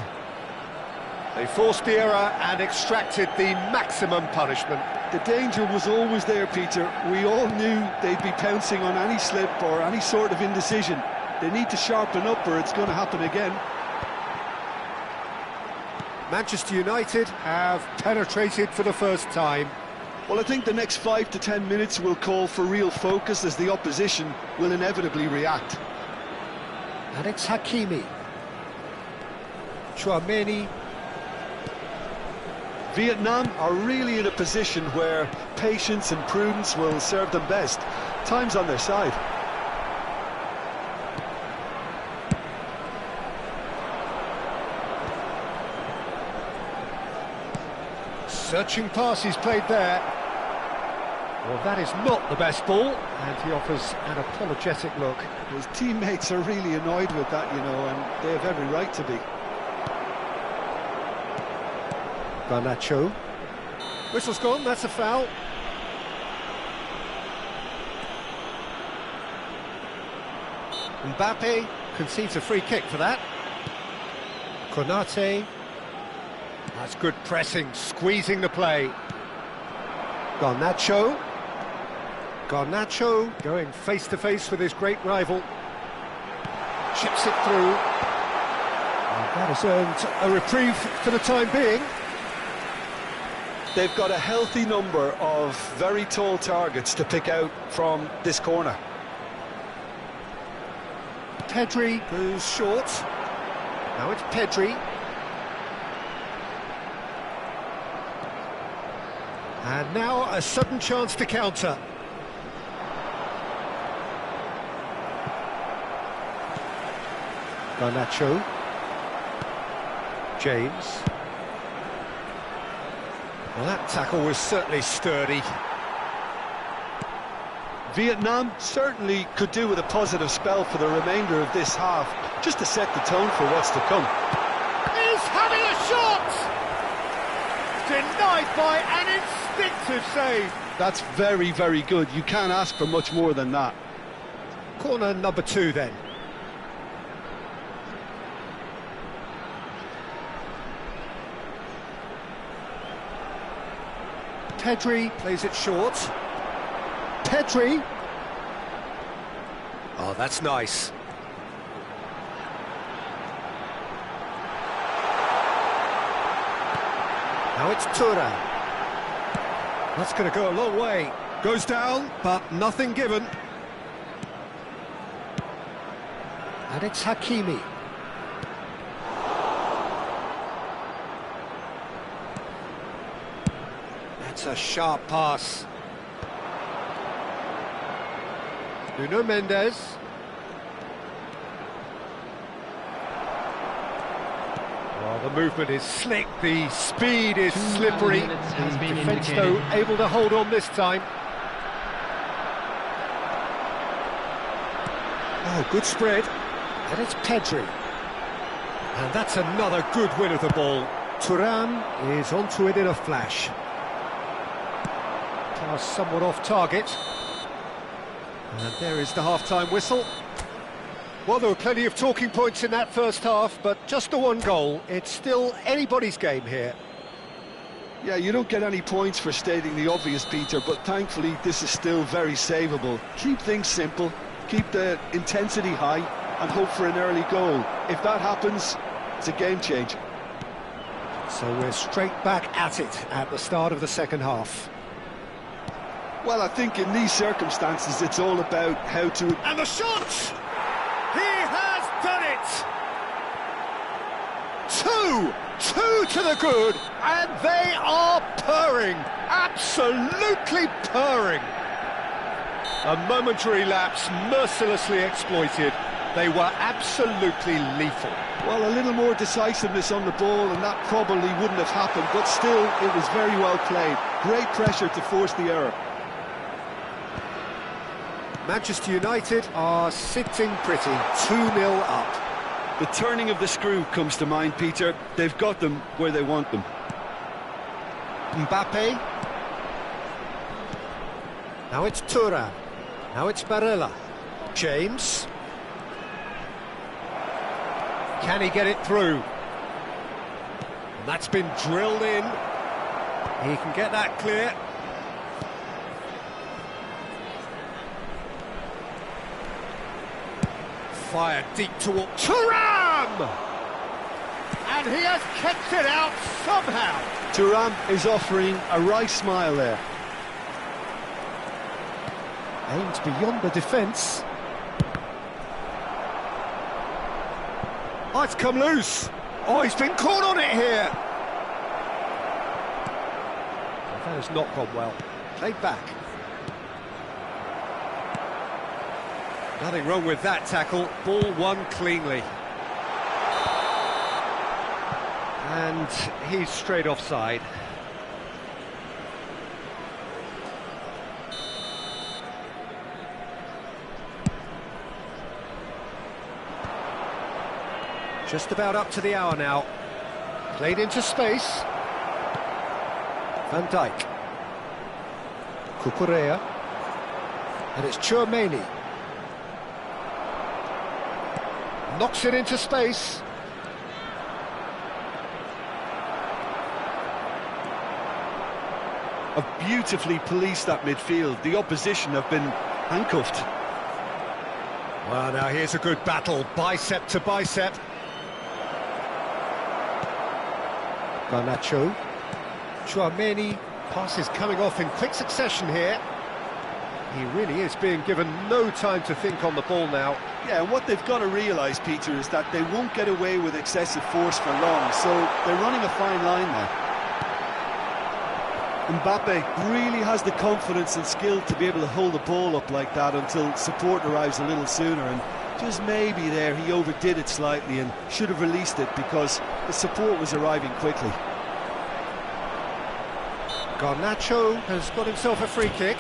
They forced the error and extracted the maximum punishment. The danger was always there, Peter. We all knew they'd be pouncing on any slip or any sort of indecision. They need to sharpen up or it's going to happen again. Manchester United have penetrated for the first time. Well, I think the next 5 to 10 minutes will call for real focus as the opposition will inevitably react. And it's Hakimi. Chouameni. Vietnam are really in a position where patience and prudence will serve them best. Time's on their side. Searching pass he's played there. Well, that is not the best ball, and he offers an apologetic look. His teammates are really annoyed with that, you know, and they have every right to be. Garnacho. Whistle's gone, that's a foul. Mbappe concedes a free kick for that. Konate. That's good pressing, squeezing the play. Garnacho. Garnacho going face-to-face with his great rival. Chips it through. And that has earned a reprieve for the time being. They've got a healthy number of very tall targets to pick out from this corner. Pedri goes short. Now it's Pedri. And now a sudden chance to counter. Garnacho. James. Well, that tackle was certainly sturdy. Vietnam certainly could do with a positive spell for the remainder of this half, just to set the tone for what's to come. He's having a shot! Denied by an instinctive save. That's very, very good. You can't ask for much more than that. Corner number 2 then. Pedri plays it short. Pedri. Oh, that's nice. Now it's Thuram. That's going to go a long way. Goes down, but nothing given. And it's Hakimi. That's a sharp pass. Nuno Mendes. Well, the movement is slick, the speed is slippery. The defence, though, able to hold on this time. Oh, good spread. And it's Pedri. And that's another good win of the ball. Thuram is onto it in a flash. Pass somewhat off target. And there is the half-time whistle. Well, there were plenty of talking points in that first half, but just the one goal. It's still anybody's game here. Yeah, you don't get any points for stating the obvious, Peter, but thankfully this is still very savable. Keep things simple, keep the intensity high, and hope for an early goal. If that happens, it's a game changer. So we're straight back at it at the start of the second half. Well, I think in these circumstances, it's all about how to... And the shot! He has done it! Two to the good, and they are purring, absolutely purring. A momentary lapse mercilessly exploited. They were absolutely lethal. Well, a little more decisiveness on the ball, and that probably wouldn't have happened, but still, it was very well played. Great pressure to force the error. Manchester United are sitting pretty, 2-0 up. The turning of the screw comes to mind, Peter. They've got them where they want them. Mbappe. Now it's Thuram. Now it's Barella. James. Can he get it through? And that's been drilled in. He can get that clear. Fired deep toward Thuram! And he has kept it out somehow. Thuram is offering a right smile there. Aimed beyond the defence. Oh, it's come loose. Oh, he's been caught on it here. That has not gone well. Played back. Nothing wrong with that tackle. Ball won cleanly. And he's straight offside. Just about up to the hour now. Played into space. Van Dijk. Cucurella. And it's Tchouaméni. Knocks it into space. Have beautifully policed that midfield. The opposition have been handcuffed. Well, now here's a good battle, bicep to bicep. Garnacho. Tchouaméni Passes coming off in quick succession here. He really is being given no time to think on the ball now. Yeah, and what they've got to realise, Peter, is that they won't get away with excessive force for long, so they're running a fine line now. Mbappe really has the confidence and skill to be able to hold the ball up like that until support arrives a little sooner, and just maybe there he overdid it slightly and should have released it because the support was arriving quickly. Garnacho has got himself a free kick.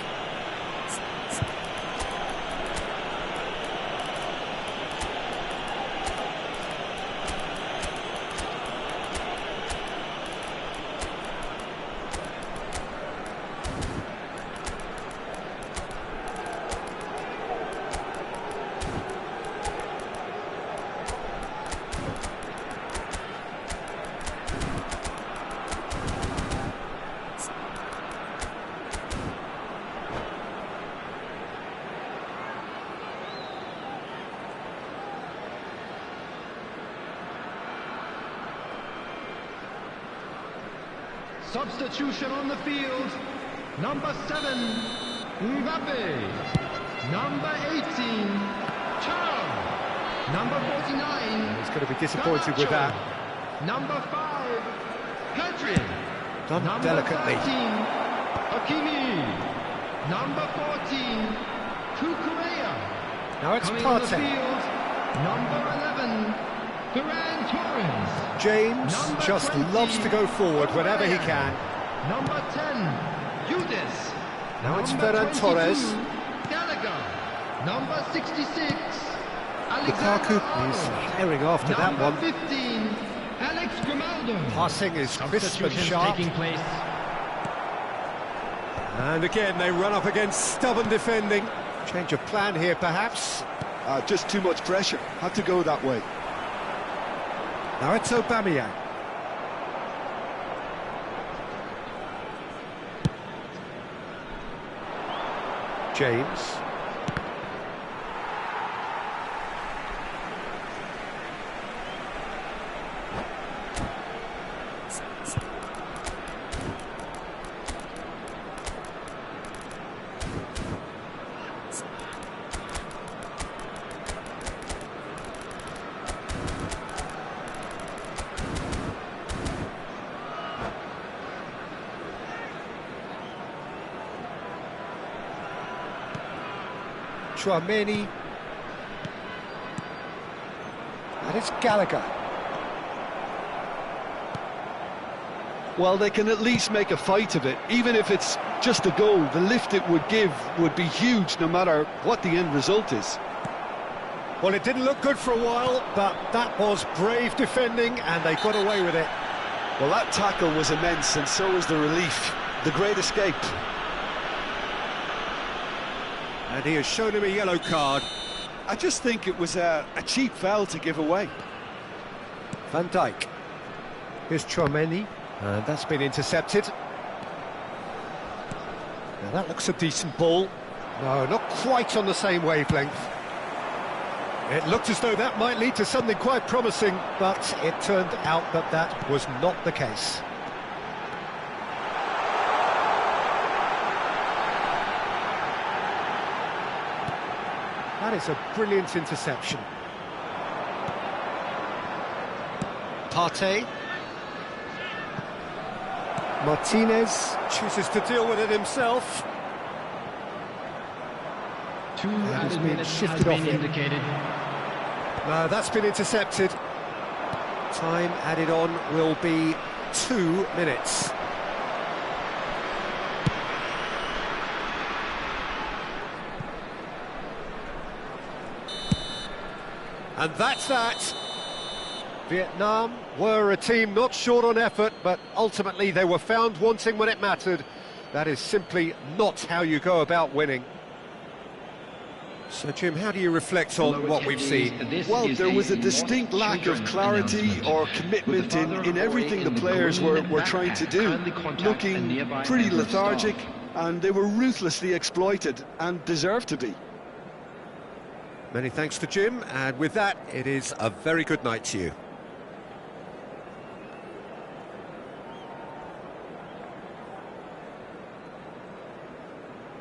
Substitution on the field. Number 7, Mbappe. Number 18, Chly. Number 49. He's going to be disappointed with that. Number 5, Pedri. Done Number delicately. 13, Hakimi. Number 14, Cucurella. Now it's Coming on the Partey. field, number 11, Ferran Torres. James Number just 20, loves to go forward whenever he can. Number 10, Judas. Now it's Number Ferran 22, Torres. Gallagher. Number 66, Lukaku Alexander-Arnold. is herring after that Number one. 15, Alex Grimaldo. Passing is crisp and Substitutions sharp. taking place. And again, they run up against stubborn defending. Change of plan here, perhaps. Just too much pressure, had to go that way. Now it's Aubameyang. James. Chouameni, and it's Gallagher. Well, they can at least make a fight of it, even if it's just a goal. The lift it would give would be huge, no matter what the end result is. Well, it didn't look good for a while, but that was brave defending, and they got away with it. Well, that tackle was immense, and so was the relief. The great escape. And he has shown him a yellow card. I just think it was a cheap foul to give away. Van Dijk. Here's Chouameni, and that's been intercepted. Now that looks a decent ball. No, not quite on the same wavelength. It looked as though that might lead to something quite promising, but it turned out that that was not the case. That is a brilliant interception. Partey. Martinez chooses to deal with it himself. 2 He's added been minutes has shifted off been him. indicated. No, that's been intercepted. Time added on will be 2 minutes. And that's that. Vietnam were a team not short on effort, but ultimately they were found wanting when it mattered. That is simply not how you go about winning. So, Jim, how do you reflect on what we've seen? Well, there was a distinct lack of clarity or commitment in everything the players were trying to do. Looking pretty lethargic, and they were ruthlessly exploited and deserved to be. Many thanks to Jim, and with that, it is a very good night to you.